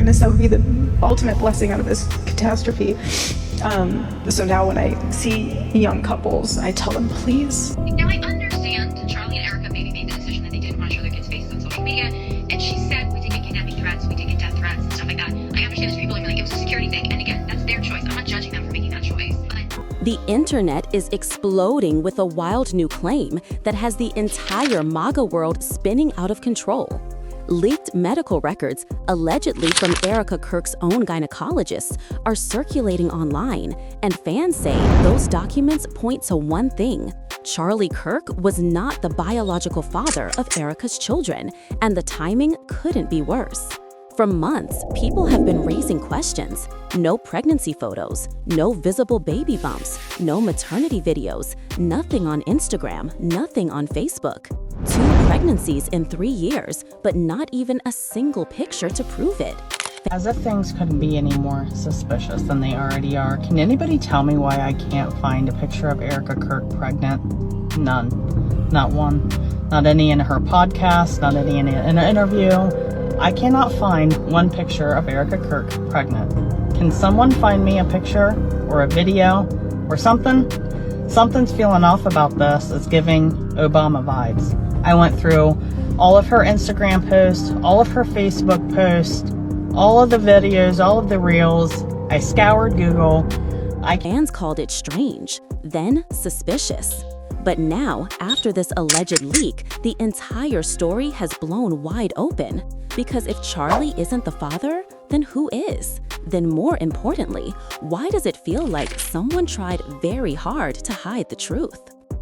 goodness, that would be the ultimate blessing out of this catastrophe. So now when I see young couples, I tell them, please. Now I understand Charlie and Erika maybe made the decision that they didn't want to show their kids' faces on social media, and she said we did get kidnapping threats, we did get death threats and stuff like that. I understand there's people who are like, it was a security thing, and again, that's their choice. I'm not judging them for making that choice. The internet is exploding with a wild new claim that has the entire MAGA world spinning out of control. Leaked medical records, allegedly from Erika Kirk's own gynecologists, are circulating online, and fans say those documents point to one thing: Charlie Kirk was not the biological father of Erika's children, and the timing couldn't be worse. For months, people have been raising questions. No pregnancy photos, no visible baby bumps, no maternity videos, nothing on Instagram, nothing on Facebook. 2 pregnancies in 3 years, but not even a single picture to prove it. As if things couldn't be any more suspicious than they already are. Can anybody tell me why I can't find a picture of Erika Kirk pregnant? None. Not one. Not any in her podcast, not any in an interview. I cannot find one picture of Erika Kirk pregnant. Can someone find me a picture or a video or something? Something's feeling off about this. It's giving Obama vibes. I went through all of her Instagram posts, all of her Facebook posts, all of the videos, all of the reels. I scoured Google. Fans called it strange, then suspicious. But now, after this alleged leak, the entire story has blown wide open. Because if Charlie isn't the father, then who is? Then more importantly, why does it feel like someone tried very hard to hide the truth?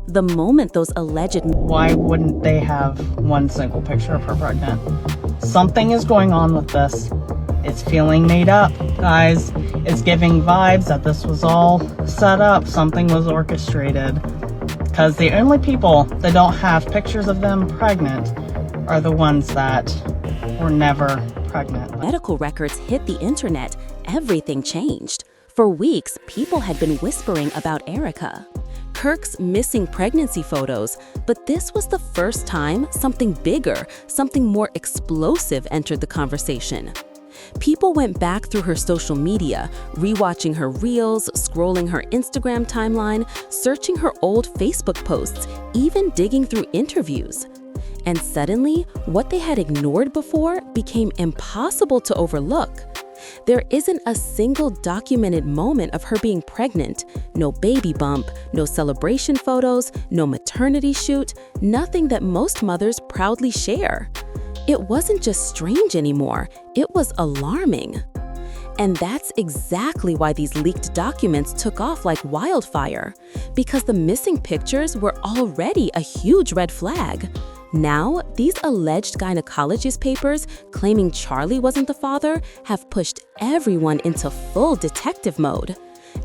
The moment those alleged... Why wouldn't they have one single picture of her pregnant? Something is going on with this. It's feeling made up, guys. It's giving vibes that this was all set up. Something was orchestrated. Because the only people that don't have pictures of them pregnant are the ones that were never pregnant. Medical records hit the internet, everything changed. For weeks, people had been whispering about Erika. Kirk's missing pregnancy photos, but this was the first time something bigger, something more explosive entered the conversation. People went back through her social media, rewatching her reels, scrolling her Instagram timeline, searching her old Facebook posts, even digging through interviews. And suddenly, what they had ignored before became impossible to overlook. There isn't a single documented moment of her being pregnant, no baby bump, no celebration photos, no maternity shoot, nothing that most mothers proudly share. It wasn't just strange anymore, it was alarming. And that's exactly why these leaked documents took off like wildfire, because the missing pictures were already a huge red flag. Now, these alleged gynecologist papers claiming Charlie wasn't the father have pushed everyone into full detective mode.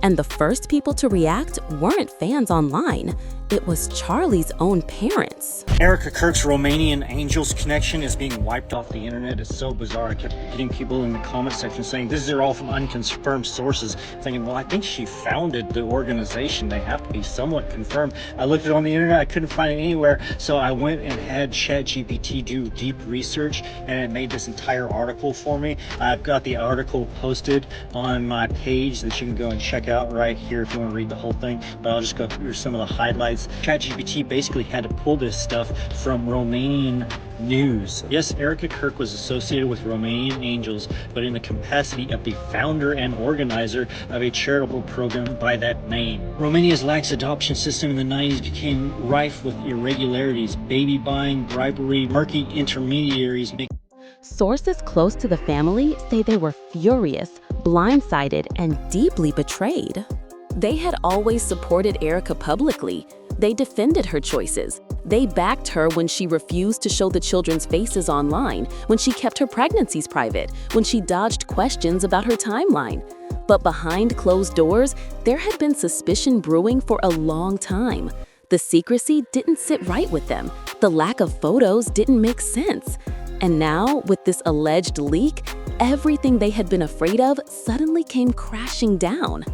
And the first people to react weren't fans online. It was Charlie's own parents. Erika Kirk's Romanian Angels connection is being wiped off the internet. It's so bizarre. I kept getting people in the comment section saying, these are all from unconfirmed sources. Thinking, well, I think she founded the organization. They have to be somewhat confirmed. I looked it on the internet. I couldn't find it anywhere. So I went and had ChatGPT do deep research, and it made this entire article for me. I've got the article posted on my page that you can go and check out right here if you want to read the whole thing. But I'll just go through some of the highlights. ChatGPT basically had to pull this stuff from Romanian news. Yes, Erika Kirk was associated with Romanian Angels, but in the capacity of the founder and organizer of a charitable program by that name. Romania's lax adoption system in the 90s became rife with irregularities, baby buying, bribery, murky intermediaries. Sources close to the family say they were furious, blindsided, and deeply betrayed. They had always supported Erika publicly. They defended her choices. They backed her when she refused to show the children's faces online, when she kept her pregnancies private, when she dodged questions about her timeline. But behind closed doors, there had been suspicion brewing for a long time. The secrecy didn't sit right with them. The lack of photos didn't make sense. And now, with this alleged leak, everything they had been afraid of suddenly came crashing down.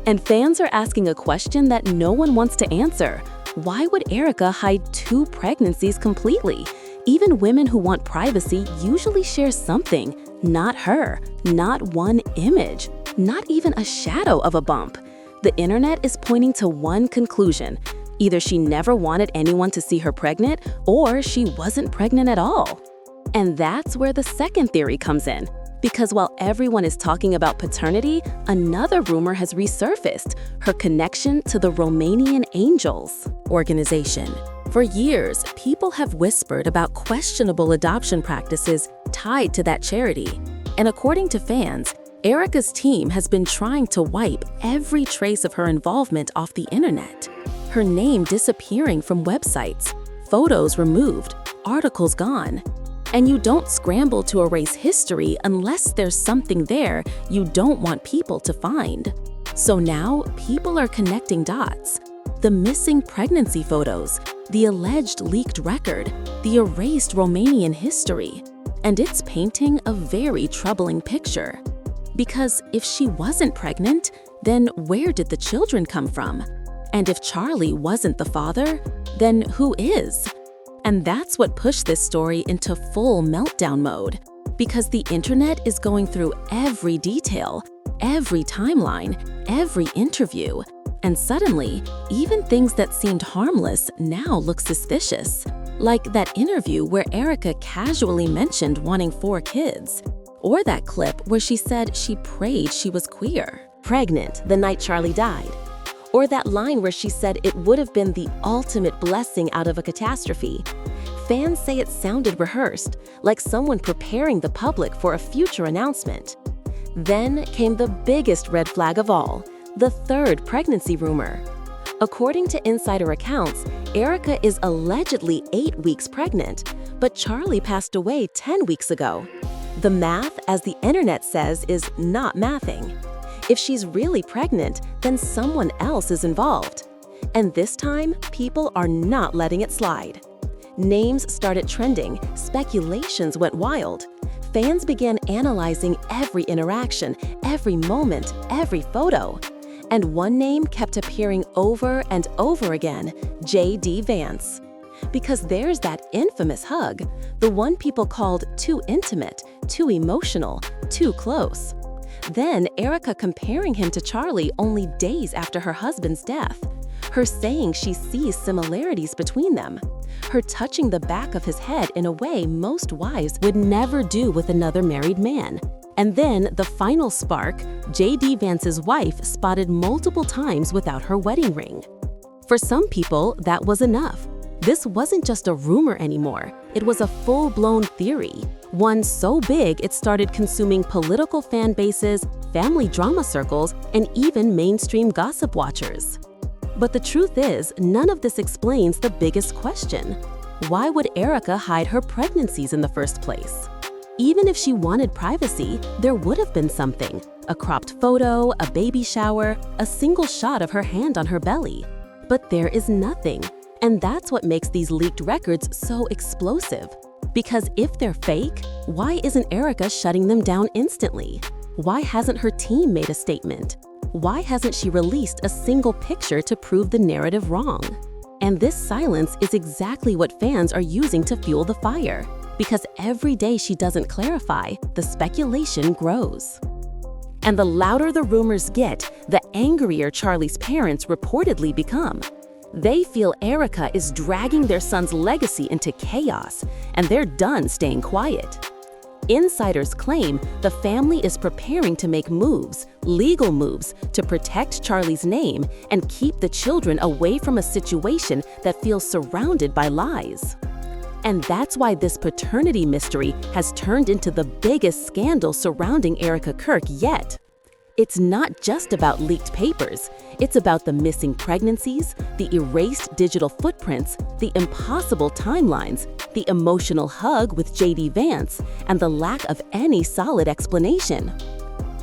And fans are asking a question that no one wants to answer. Why would Erika hide 2 pregnancies completely? Even women who want privacy usually share something, Not her, not one image, not even a shadow of a bump. The internet is pointing to one conclusion. Either she never wanted anyone to see her pregnant, or she wasn't pregnant at all. And that's where the second theory comes in. Because while everyone is talking about paternity, another rumor has resurfaced, her connection to the Romanian Angels organization. For years, people have whispered about questionable adoption practices tied to that charity. And according to fans, Erika's team has been trying to wipe every trace of her involvement off the internet. Her name disappearing from websites, photos removed, articles gone. And you don't scramble to erase history unless there's something there you don't want people to find. So now, people are connecting dots. The missing pregnancy photos, the alleged leaked record, the erased Romanian history. And it's painting a very troubling picture. Because if she wasn't pregnant, then where did the children come from? And if Charlie wasn't the father, then who is? And that's what pushed this story into full meltdown mode. Because the internet is going through every detail, every timeline, every interview. And suddenly, even things that seemed harmless now look suspicious. Like that interview where Erika casually mentioned wanting 4 kids. Or that clip where she said she prayed she was queer, pregnant the night Charlie died. Or that line where she said it would have been the ultimate blessing out of a catastrophe. Fans say it sounded rehearsed, like someone preparing the public for a future announcement. Then came the biggest red flag of all, the third pregnancy rumor. According to insider accounts, Erika is allegedly 8 weeks pregnant, but Charlie passed away 10 weeks ago. The math, as the internet says, is not mathing. If she's really pregnant, then someone else is involved. And this time, people are not letting it slide. Names started trending, speculations went wild. Fans began analyzing every interaction, every moment, every photo. And one name kept appearing over and over again, J.D. Vance. Because there's that infamous hug, the one people called too intimate, too emotional, too close. Then Erika comparing him to Charlie only days after her husband's death. Her saying she sees similarities between them. Her touching the back of his head in a way most wives would never do with another married man. And then the final spark, J.D. Vance's wife spotted multiple times without her wedding ring. For some people, that was enough. This wasn't just a rumor anymore. It was a full-blown theory. One so big it started consuming political fan bases, family drama circles, and even mainstream gossip watchers. But the truth is, none of this explains the biggest question. Why would Erika hide her pregnancies in the first place? Even if she wanted privacy, there would have been something. A cropped photo, a baby shower, a single shot of her hand on her belly. But there is nothing. And that's what makes these leaked records so explosive. Because if they're fake, why isn't Erika shutting them down instantly? Why hasn't her team made a statement? Why hasn't she released a single picture to prove the narrative wrong? And this silence is exactly what fans are using to fuel the fire. Because every day she doesn't clarify, the speculation grows. And the louder the rumors get, the angrier Charlie's parents reportedly become. They feel Erika is dragging their son's legacy into chaos, and they're done staying quiet. Insiders claim the family is preparing to make moves, legal moves, to protect Charlie's name and keep the children away from a situation that feels surrounded by lies. And that's why this paternity mystery has turned into the biggest scandal surrounding Erika Kirk yet. It's not just about leaked papers. It's about the missing pregnancies, the erased digital footprints, the impossible timelines, the emotional hug with J.D. Vance, and the lack of any solid explanation.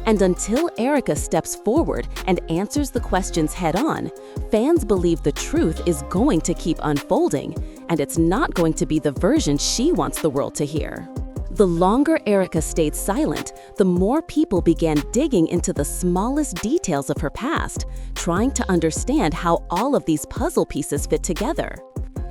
And until Erika steps forward and answers the questions head-on, fans believe the truth is going to keep unfolding, and it's not going to be the version she wants the world to hear. The longer Erika stayed silent, the more people began digging into the smallest details of her past, trying to understand how all of these puzzle pieces fit together.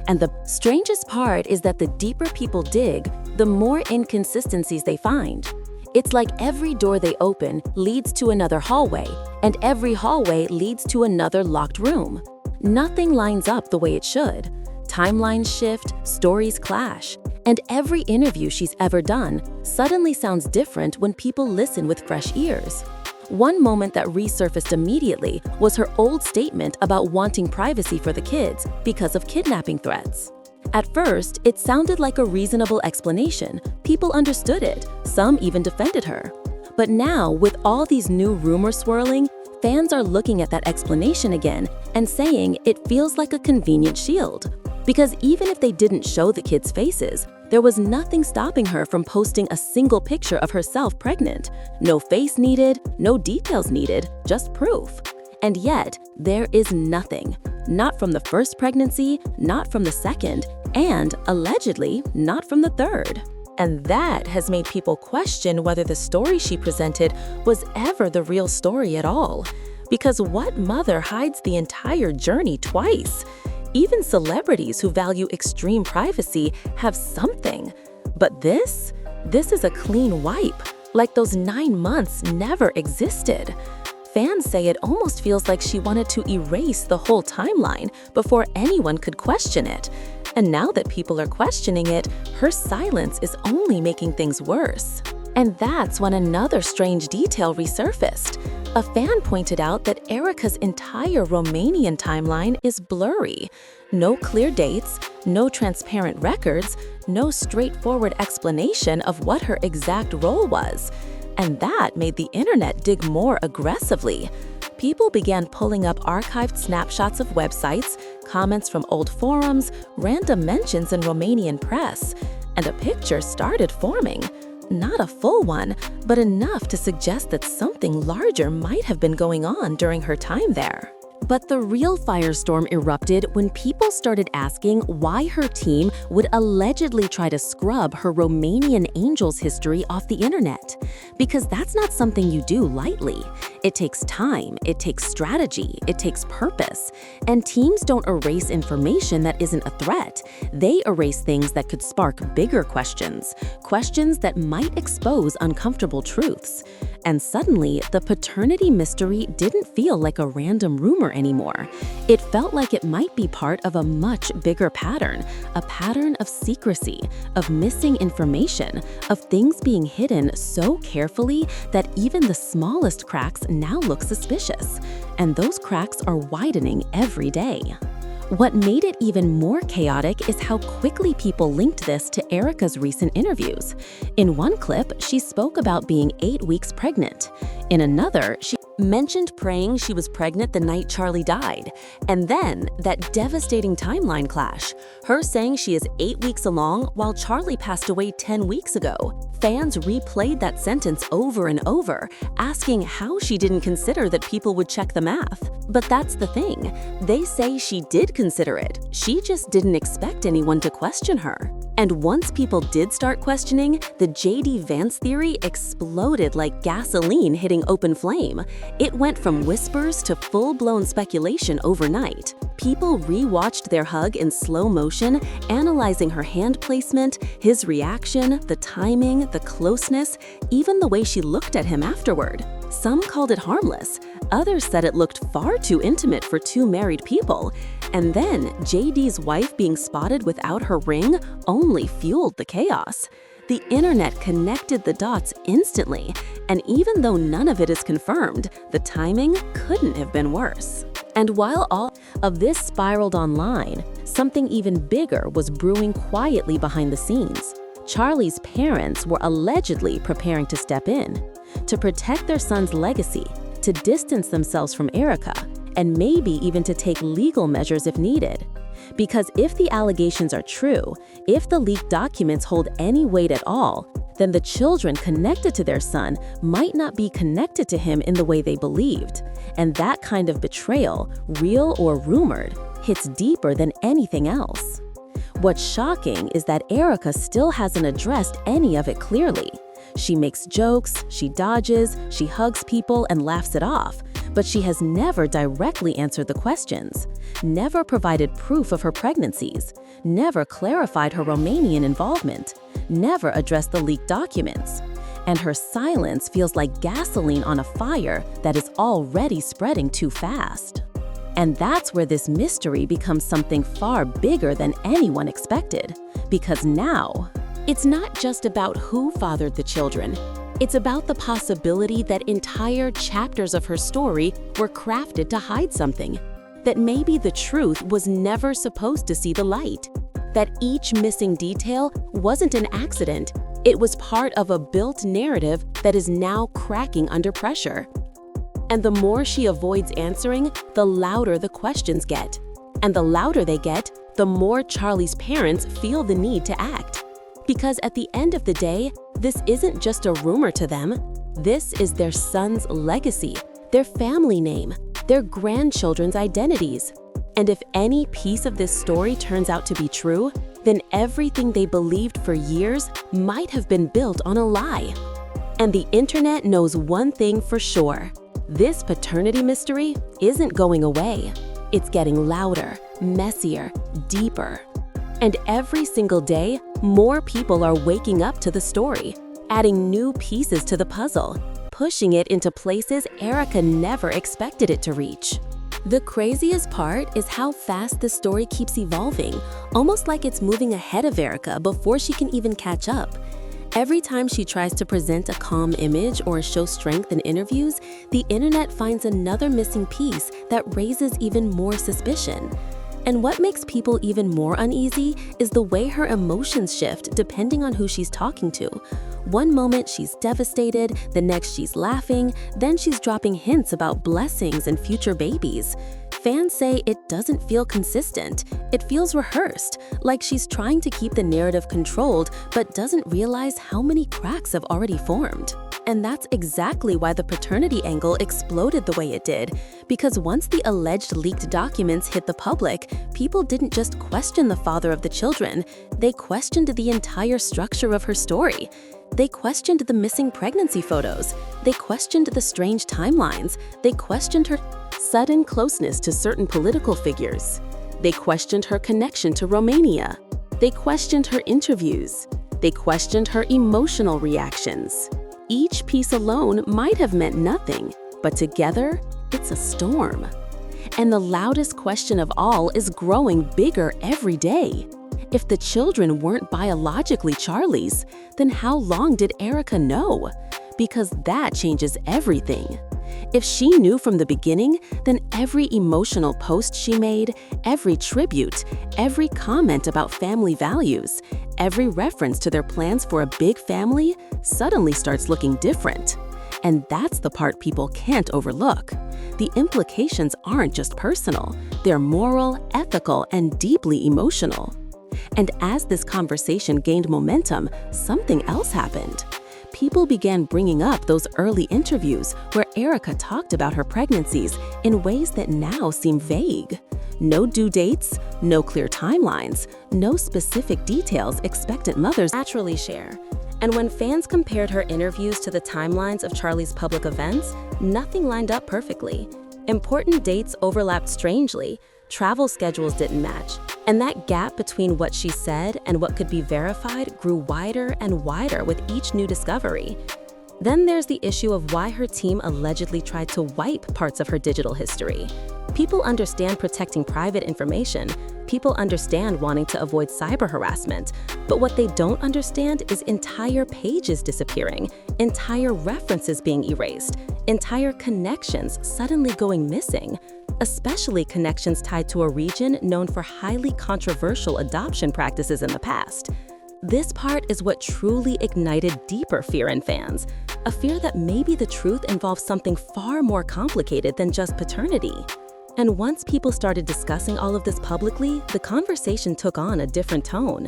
And the strangest part is that the deeper people dig, the more inconsistencies they find. It's like every door they open leads to another hallway, and every hallway leads to another locked room. Nothing lines up the way it should. Timelines shift, stories clash, and every interview she's ever done suddenly sounds different when people listen with fresh ears. One moment that resurfaced immediately was her old statement about wanting privacy for the kids because of kidnapping threats. At first, it sounded like a reasonable explanation. People understood it. Some even defended her. But now, with all these new rumors swirling, fans are looking at that explanation again and saying it feels like a convenient shield. Because even if they didn't show the kids' faces, there was nothing stopping her from posting a single picture of herself pregnant. No face needed, no details needed, just proof. And yet, there is nothing. Not from the first pregnancy, not from the second, and allegedly not from the third. And that has made people question whether the story she presented was ever the real story at all. Because what mother hides the entire journey twice? Even celebrities who value extreme privacy have something. But this is a clean wipe, like those 9 months never existed. Fans say it almost feels like she wanted to erase the whole timeline before anyone could question it. And now that people are questioning it, her silence is only making things worse. And that's when another strange detail resurfaced. A fan pointed out that Erika's entire Romanian timeline is blurry. No clear dates, no transparent records, no straightforward explanation of what her exact role was. And that made the internet dig more aggressively. People began pulling up archived snapshots of websites, comments from old forums, random mentions in Romanian press, and a picture started forming. Not a full one, but enough to suggest that something larger might have been going on during her time there. But the real firestorm erupted when people started asking why her team would allegedly try to scrub her Romanian Angels history off the internet. Because that's not something you do lightly. It takes time, it takes strategy, it takes purpose. And teams don't erase information that isn't a threat. They erase things that could spark bigger questions, questions that might expose uncomfortable truths. And suddenly, the paternity mystery didn't feel like a random rumor anymore. It felt like it might be part of a much bigger pattern, a pattern of secrecy, of missing information, of things being hidden so carefully that even the smallest cracks now look suspicious. And those cracks are widening every day. What made it even more chaotic is how quickly people linked this to Erika's recent interviews. In one clip, she spoke about being 8 weeks pregnant. In another, she mentioned praying she was pregnant the night Charlie died. And then, that devastating timeline clash, her saying she is 8 weeks along while Charlie passed away 10 weeks ago. Fans replayed that sentence over and over, asking how she didn't consider that people would check the math. But that's the thing. They say she did consider it. She just didn't expect anyone to question her. And once people did start questioning, the J.D. Vance theory exploded like gasoline hitting open flame. It went from whispers to full-blown speculation overnight. People re-watched their hug in slow motion, analyzing her hand placement, his reaction, the timing, the closeness, even the way she looked at him afterward. Some called it harmless. Others said it looked far too intimate for two married people. And then JD's wife being spotted without her ring only fueled the chaos. The internet connected the dots instantly, and even though none of it is confirmed, the timing couldn't have been worse. And while all of this spiraled online, something even bigger was brewing quietly behind the scenes. Charlie's parents were allegedly preparing to step in, to protect their son's legacy, to distance themselves from Erika, and maybe even to take legal measures if needed. Because if the allegations are true, if the leaked documents hold any weight at all, then the children connected to their son might not be connected to him in the way they believed. And that kind of betrayal, real or rumored, hits deeper than anything else. What's shocking is that Erika still hasn't addressed any of it clearly. She makes jokes, she dodges, she hugs people and laughs it off, but she has never directly answered the questions, never provided proof of her pregnancies, never clarified her Romanian involvement, never addressed the leaked documents. And her silence feels like gasoline on a fire that is already spreading too fast. And that's where this mystery becomes something far bigger than anyone expected. Because now, it's not just about who fathered the children. It's about the possibility that entire chapters of her story were crafted to hide something. That maybe the truth was never supposed to see the light. That each missing detail wasn't an accident. It was part of a built narrative that is now cracking under pressure. And the more she avoids answering, the louder the questions get. And the louder they get, the more Charlie's parents feel the need to act. Because at the end of the day, this isn't just a rumor to them. This is their son's legacy, their family name, their grandchildren's identities. And if any piece of this story turns out to be true, then everything they believed for years might have been built on a lie. And the internet knows one thing for sure. This paternity mystery isn't going away. It's getting louder, messier, deeper. And every single day, more people are waking up to the story, adding new pieces to the puzzle, pushing it into places Erika never expected it to reach. The craziest part is how fast the story keeps evolving, almost like it's moving ahead of Erika before she can even catch up. Every time she tries to present a calm image or show strength in interviews, the internet finds another missing piece that raises even more suspicion. And what makes people even more uneasy is the way her emotions shift depending on who she's talking to. One moment she's devastated, the next she's laughing, then she's dropping hints about blessings and future babies. Fans say it doesn't feel consistent. It feels rehearsed, like she's trying to keep the narrative controlled but doesn't realize how many cracks have already formed. And that's exactly why the paternity angle exploded the way it did. Because once the alleged leaked documents hit the public, people didn't just question the father of the children, they questioned the entire structure of her story. They questioned the missing pregnancy photos. They questioned the strange timelines. They questioned her sudden closeness to certain political figures. They questioned her connection to Romania. They questioned her interviews. They questioned her emotional reactions. Each piece alone might have meant nothing, but together, it's a storm. And the loudest question of all is growing bigger every day. If the children weren't biologically Charlie's, then how long did Erika know? Because that changes everything. If she knew from the beginning, then every emotional post she made, every tribute, every comment about family values, every reference to their plans for a big family suddenly starts looking different. And that's the part people can't overlook. The implications aren't just personal, they're moral, ethical, and deeply emotional. And as this conversation gained momentum, something else happened. People began bringing up those early interviews where Erika talked about her pregnancies in ways that now seem vague. No due dates, no clear timelines, no specific details expectant mothers naturally share. And when fans compared her interviews to the timelines of Charlie's public events, nothing lined up perfectly. Important dates overlapped strangely, travel schedules didn't match, and that gap between what she said and what could be verified grew wider and wider with each new discovery. Then there's the issue of why her team allegedly tried to wipe parts of her digital history. People understand protecting private information. People understand wanting to avoid cyber harassment. But what they don't understand is entire pages disappearing, entire references being erased, entire connections suddenly going missing, especially connections tied to a region known for highly controversial adoption practices in the past. This part is what truly ignited deeper fear in fans, a fear that maybe the truth involves something far more complicated than just paternity. And once people started discussing all of this publicly, the conversation took on a different tone.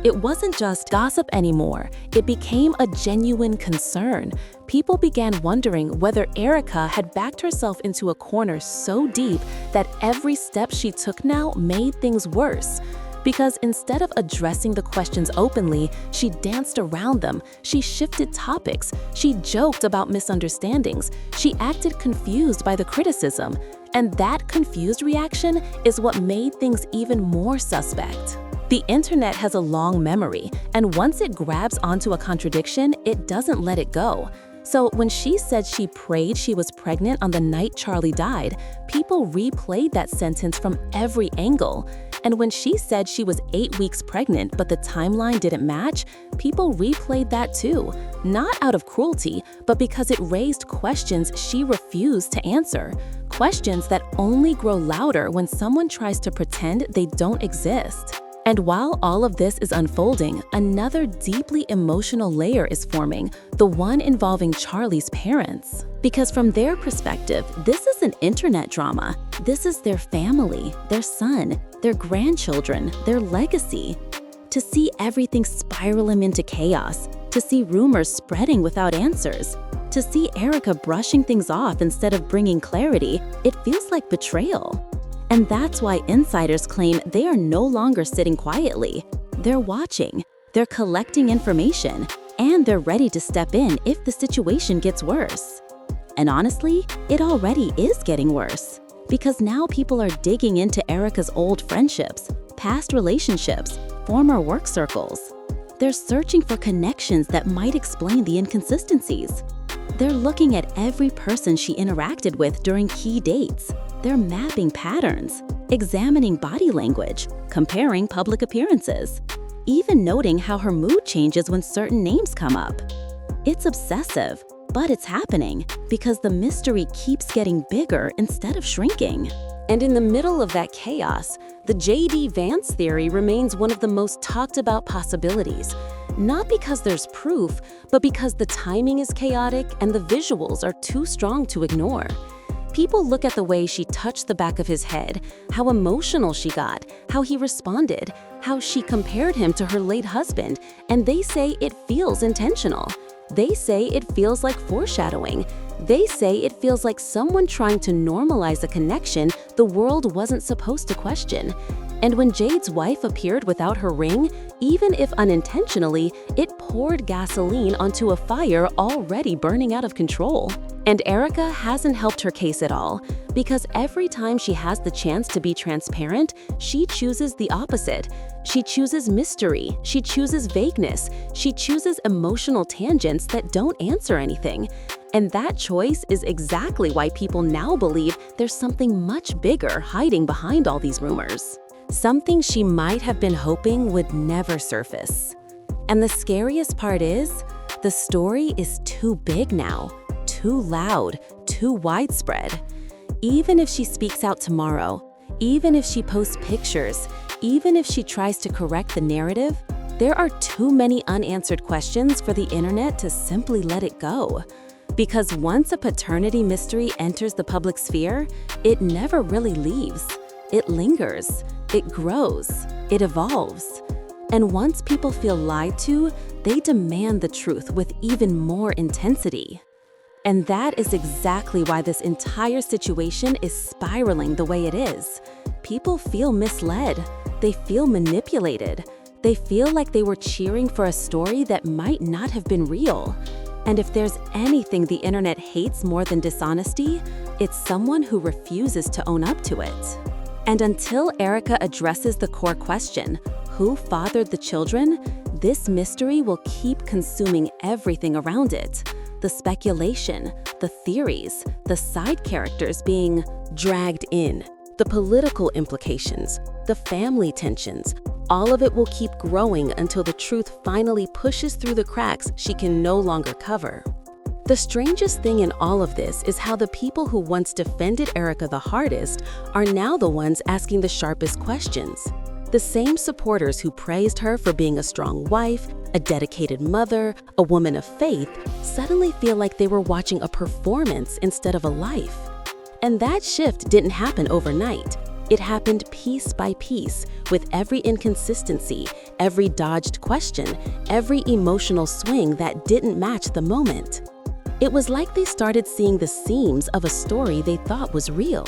It wasn't just gossip anymore. It became a genuine concern. People began wondering whether Erika had backed herself into a corner so deep that every step she took now made things worse. Because instead of addressing the questions openly, she danced around them, she shifted topics, she joked about misunderstandings, she acted confused by the criticism. And that confused reaction is what made things even more suspect. The internet has a long memory, and once it grabs onto a contradiction, it doesn't let it go. So when she said she prayed she was pregnant on the night Charlie died, people replayed that sentence from every angle. And when she said she was 8 weeks pregnant but the timeline didn't match, people replayed that too. Not out of cruelty, but because it raised questions she refused to answer. Questions that only grow louder when someone tries to pretend they don't exist. And while all of this is unfolding, another deeply emotional layer is forming, the one involving Charlie's parents. Because from their perspective, this isn't internet drama. This is their family, their son, their grandchildren, their legacy. To see everything spiraling into chaos, to see rumors spreading without answers, to see Erika brushing things off instead of bringing clarity, it feels like betrayal. And that's why insiders claim they are no longer sitting quietly. They're watching, they're collecting information, and they're ready to step in if the situation gets worse. And honestly, it already is getting worse. Because now people are digging into Erika's old friendships, past relationships, former work circles. They're searching for connections that might explain the inconsistencies. They're looking at every person she interacted with during key dates. They're mapping patterns, examining body language, comparing public appearances, even noting how her mood changes when certain names come up. It's obsessive, but it's happening because the mystery keeps getting bigger instead of shrinking. And in the middle of that chaos, the J.D. Vance theory remains one of the most talked about possibilities. Not because there's proof, but because the timing is chaotic and the visuals are too strong to ignore. People look at the way she touched the back of his head, how emotional she got, how he responded, how she compared him to her late husband, and they say it feels intentional. They say it feels like foreshadowing. They say it feels like someone trying to normalize a connection the world wasn't supposed to question. And when Jade's wife appeared without her ring, even if unintentionally, it poured gasoline onto a fire already burning out of control. And Erika hasn't helped her case at all, because every time she has the chance to be transparent, she chooses the opposite. She chooses mystery, she chooses vagueness, she chooses emotional tangents that don't answer anything. And that choice is exactly why people now believe there's something much bigger hiding behind all these rumors. Something she might have been hoping would never surface. And the scariest part is, the story is too big now, too loud, too widespread. Even if she speaks out tomorrow, even if she posts pictures, even if she tries to correct the narrative, there are too many unanswered questions for the internet to simply let it go. Because once a paternity mystery enters the public sphere, it never really leaves. It lingers, it grows, it evolves. And once people feel lied to, they demand the truth with even more intensity. And that is exactly why this entire situation is spiraling the way it is. People feel misled. They feel manipulated. They feel like they were cheering for a story that might not have been real. And if there's anything the internet hates more than dishonesty, it's someone who refuses to own up to it. And until Erika addresses the core question, who fathered the children, this mystery will keep consuming everything around it. The speculation, the theories, the side characters being dragged in, the political implications, the family tensions, all of it will keep growing until the truth finally pushes through the cracks she can no longer cover. The strangest thing in all of this is how the people who once defended Erika the hardest are now the ones asking the sharpest questions. The same supporters who praised her for being a strong wife, a dedicated mother, a woman of faith, suddenly feel like they were watching a performance instead of a life. And that shift didn't happen overnight. It happened piece by piece, with every inconsistency, every dodged question, every emotional swing that didn't match the moment. It was like they started seeing the seams of a story they thought was real.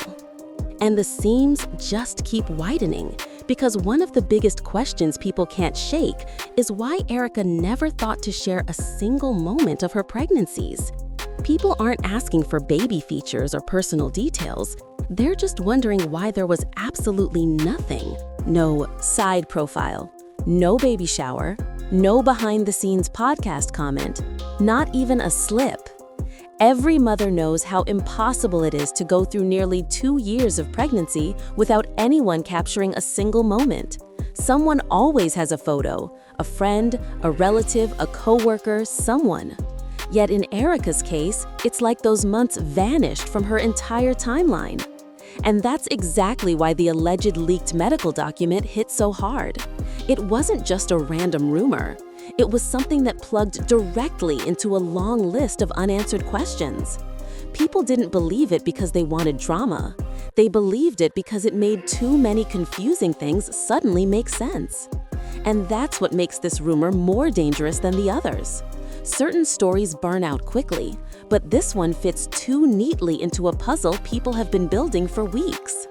And the seams just keep widening, because one of the biggest questions people can't shake is why Erika never thought to share a single moment of her pregnancies. People aren't asking for baby features or personal details. They're just wondering why there was absolutely nothing, no side profile, no baby shower, no behind-the-scenes podcast comment, not even a slip. Every mother knows how impossible it is to go through nearly 2 years of pregnancy without anyone capturing a single moment. Someone always has a photo, a friend, a relative, a coworker, someone. Yet in Erika's case, it's like those months vanished from her entire timeline. And that's exactly why the alleged leaked medical document hit so hard. It wasn't just a random rumor. It was something that plugged directly into a long list of unanswered questions. People didn't believe it because they wanted drama. They believed it because it made too many confusing things suddenly make sense. And that's what makes this rumor more dangerous than the others. Certain stories burn out quickly, but this one fits too neatly into a puzzle people have been building for weeks.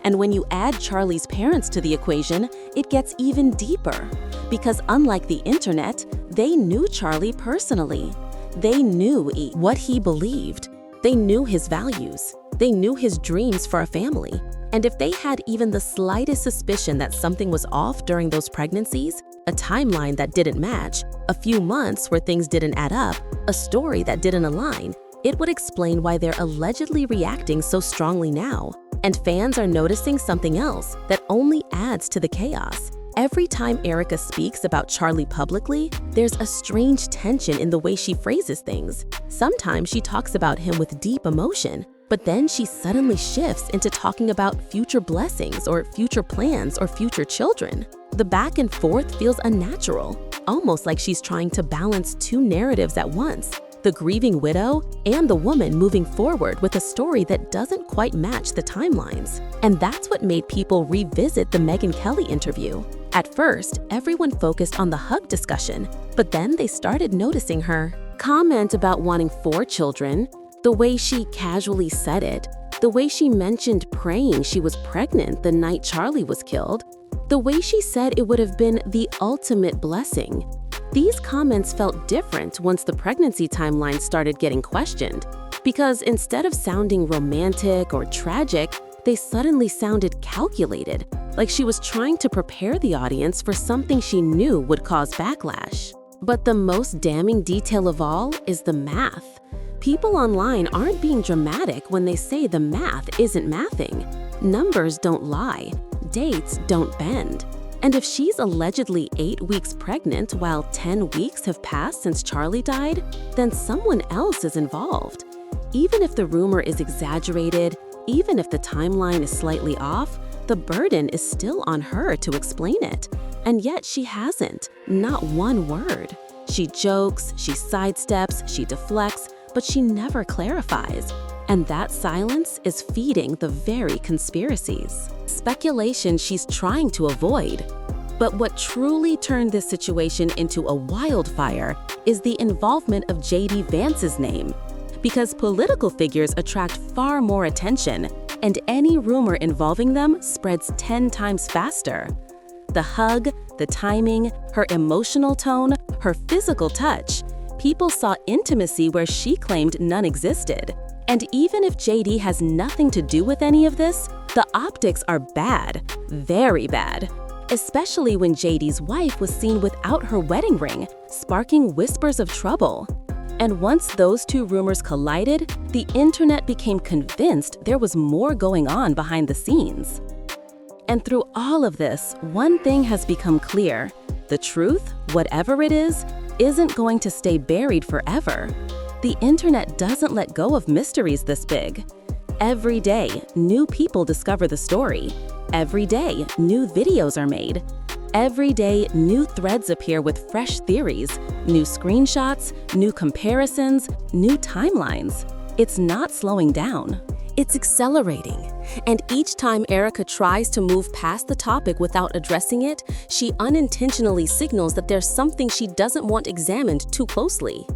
And when you add Charlie's parents to the equation, it gets even deeper. Because unlike the internet, they knew Charlie personally. They knew what he believed. They knew his values. They knew his dreams for a family. And if they had even the slightest suspicion that something was off during those pregnancies, a timeline that didn't match, a few months where things didn't add up, a story that didn't align, it would explain why they're allegedly reacting so strongly now. And fans are noticing something else that only adds to the chaos. Every time Erika speaks about Charlie publicly, there's a strange tension in the way she phrases things. Sometimes she talks about him with deep emotion, but then she suddenly shifts into talking about future blessings or future plans or future children. The back and forth feels unnatural, almost like she's trying to balance two narratives at once: the grieving widow and the woman moving forward with a story that doesn't quite match the timelines. And that's what made people revisit the Megyn Kelly interview. At first, everyone focused on the hug discussion, but then they started noticing her comment about wanting 4 children, the way she casually said it, the way she mentioned praying she was pregnant the night Charlie was killed, the way she said it would have been the ultimate blessing. These comments felt different once the pregnancy timeline started getting questioned, because instead of sounding romantic or tragic, they suddenly sounded calculated, like she was trying to prepare the audience for something she knew would cause backlash. But the most damning detail of all is the math. People online aren't being dramatic when they say the math isn't mathing. Numbers don't lie. Dates don't bend. And if she's allegedly 8 weeks pregnant while 10 weeks have passed since Charlie died, then someone else is involved. Even if the rumor is exaggerated, even if the timeline is slightly off, the burden is still on her to explain it. And yet she hasn't, not one word. She jokes, she sidesteps, she deflects, but she never clarifies. And that silence is feeding the very conspiracies. Speculation she's trying to avoid. But what truly turned this situation into a wildfire is the involvement of J.D. Vance's name. Because political figures attract far more attention, and any rumor involving them spreads 10 times faster. The hug, the timing, her emotional tone, her physical touch. People saw intimacy where she claimed none existed. And even if JD has nothing to do with any of this, the optics are bad, very bad. Especially when JD's wife was seen without her wedding ring, sparking whispers of trouble. And once those two rumors collided, the internet became convinced there was more going on behind the scenes. And through all of this, one thing has become clear. The truth, whatever it is, isn't going to stay buried forever. The internet doesn't let go of mysteries this big. Every day, new people discover the story. Every day, new videos are made. Every day, new threads appear with fresh theories, new screenshots, new comparisons, new timelines. It's not slowing down. It's accelerating. And each time Erika tries to move past the topic without addressing it, she unintentionally signals that there's something she doesn't want examined too closely.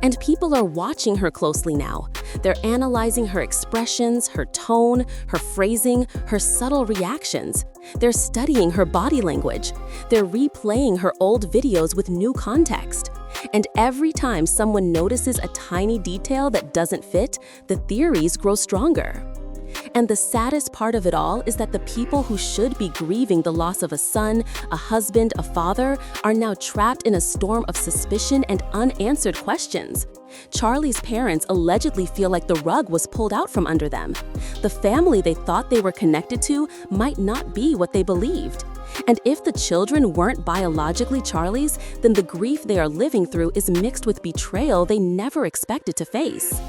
And people are watching her closely now. They're analyzing her expressions, her tone, her phrasing, her subtle reactions. They're studying her body language. They're replaying her old videos with new context. And every time someone notices a tiny detail that doesn't fit, the theories grow stronger. And the saddest part of it all is that the people who should be grieving the loss of a son, a husband, a father, are now trapped in a storm of suspicion and unanswered questions. Charlie's parents allegedly feel like the rug was pulled out from under them. The family they thought they were connected to might not be what they believed. And if the children weren't biologically Charlie's, then the grief they are living through is mixed with betrayal they never expected to face.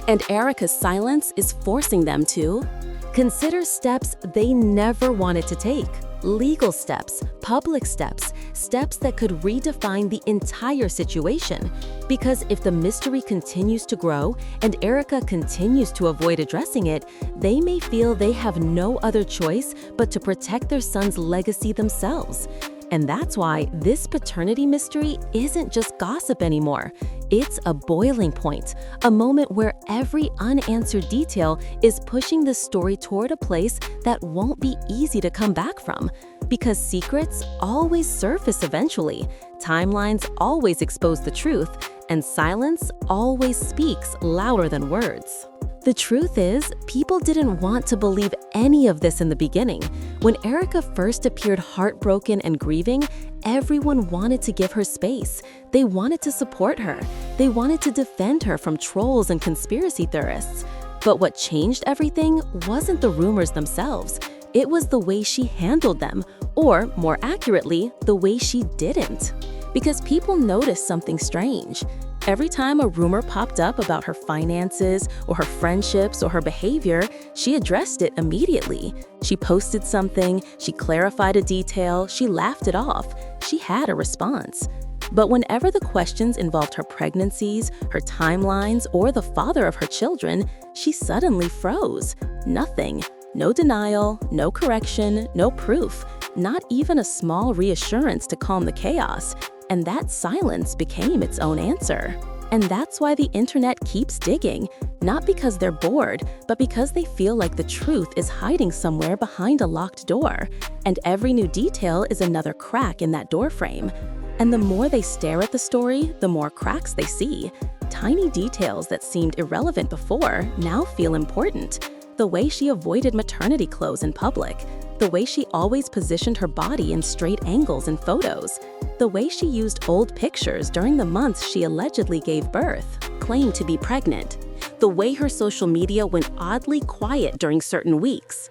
And Erika's silence is forcing them to consider steps they never wanted to take. Legal steps, public steps, steps that could redefine the entire situation. Because if the mystery continues to grow and Erika continues to avoid addressing it, they may feel they have no other choice but to protect their son's legacy themselves. And that's why this paternity mystery isn't just gossip anymore. It's a boiling point, a moment where every unanswered detail is pushing the story toward a place that won't be easy to come back from. Because secrets always surface eventually, timelines always expose the truth, and silence always speaks louder than words. The truth is, people didn't want to believe any of this in the beginning. When Erika first appeared heartbroken and grieving, everyone wanted to give her space. They wanted to support her. They wanted to defend her from trolls and conspiracy theorists. But what changed everything wasn't the rumors themselves. It was the way she handled them, or more accurately, the way she didn't. Because people noticed something strange. Every time a rumor popped up about her finances or her friendships or her behavior, she addressed it immediately. She posted something, she clarified a detail, she laughed it off. She had a response. But whenever the questions involved her pregnancies, her timelines, or the father of her children, she suddenly froze. Nothing. No denial, no correction, no proof, not even a small reassurance to calm the chaos. And that silence became its own answer. And that's why the internet keeps digging, not because they're bored, but because they feel like the truth is hiding somewhere behind a locked door. And every new detail is another crack in that doorframe. And the more they stare at the story, the more cracks they see. Tiny details that seemed irrelevant before now feel important. The way she avoided maternity clothes in public, the way she always positioned her body in straight angles in photos, the way she used old pictures during the months she allegedly gave birth, claimed to be pregnant, the way her social media went oddly quiet during certain weeks.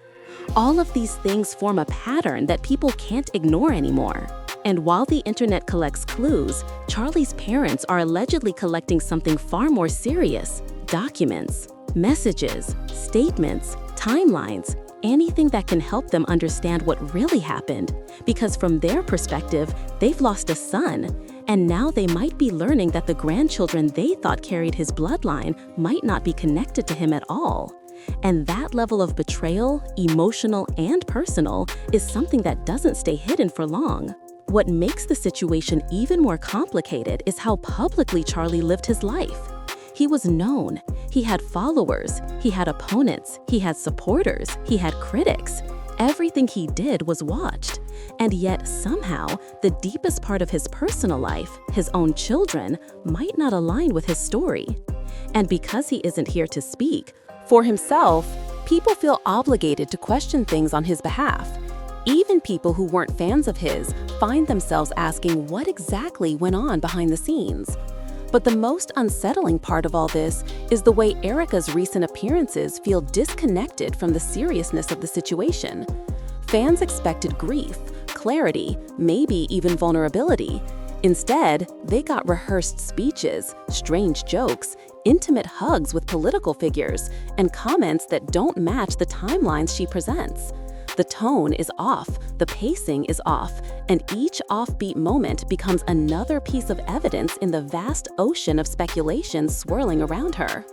All of these things form a pattern that people can't ignore anymore. And while the internet collects clues, Charlie's parents are allegedly collecting something far more serious: documents, messages, statements, timelines, anything that can help them understand what really happened. Because from their perspective, they've lost a son, and now they might be learning that the grandchildren they thought carried his bloodline might not be connected to him at all. And that level of betrayal, emotional and personal, is something that doesn't stay hidden for long. What makes the situation even more complicated is how publicly Charlie lived his life. He was known. He had followers. He had opponents. He had supporters. He had critics. Everything he did was watched. And yet, somehow, the deepest part of his personal life, his own children, might not align with his story. And because he isn't here to speak for himself, people feel obligated to question things on his behalf. Even people who weren't fans of his find themselves asking what exactly went on behind the scenes. But the most unsettling part of all this is the way Erika's recent appearances feel disconnected from the seriousness of the situation. Fans expected grief, clarity, maybe even vulnerability. Instead, they got rehearsed speeches, strange jokes, intimate hugs with political figures, and comments that don't match the timelines she presents. The tone is off, the pacing is off, and each offbeat moment becomes another piece of evidence in the vast ocean of speculation swirling around her.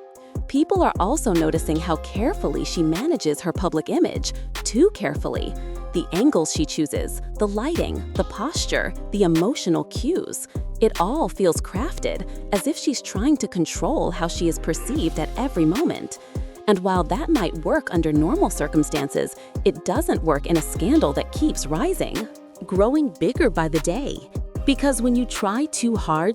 People are also noticing how carefully she manages her public image, too carefully. The angles she chooses, the lighting, the posture, the emotional cues. It all feels crafted, as if she's trying to control how she is perceived at every moment. And while that might work under normal circumstances, it doesn't work in a scandal that keeps rising, growing bigger by the day. Because when you try too hard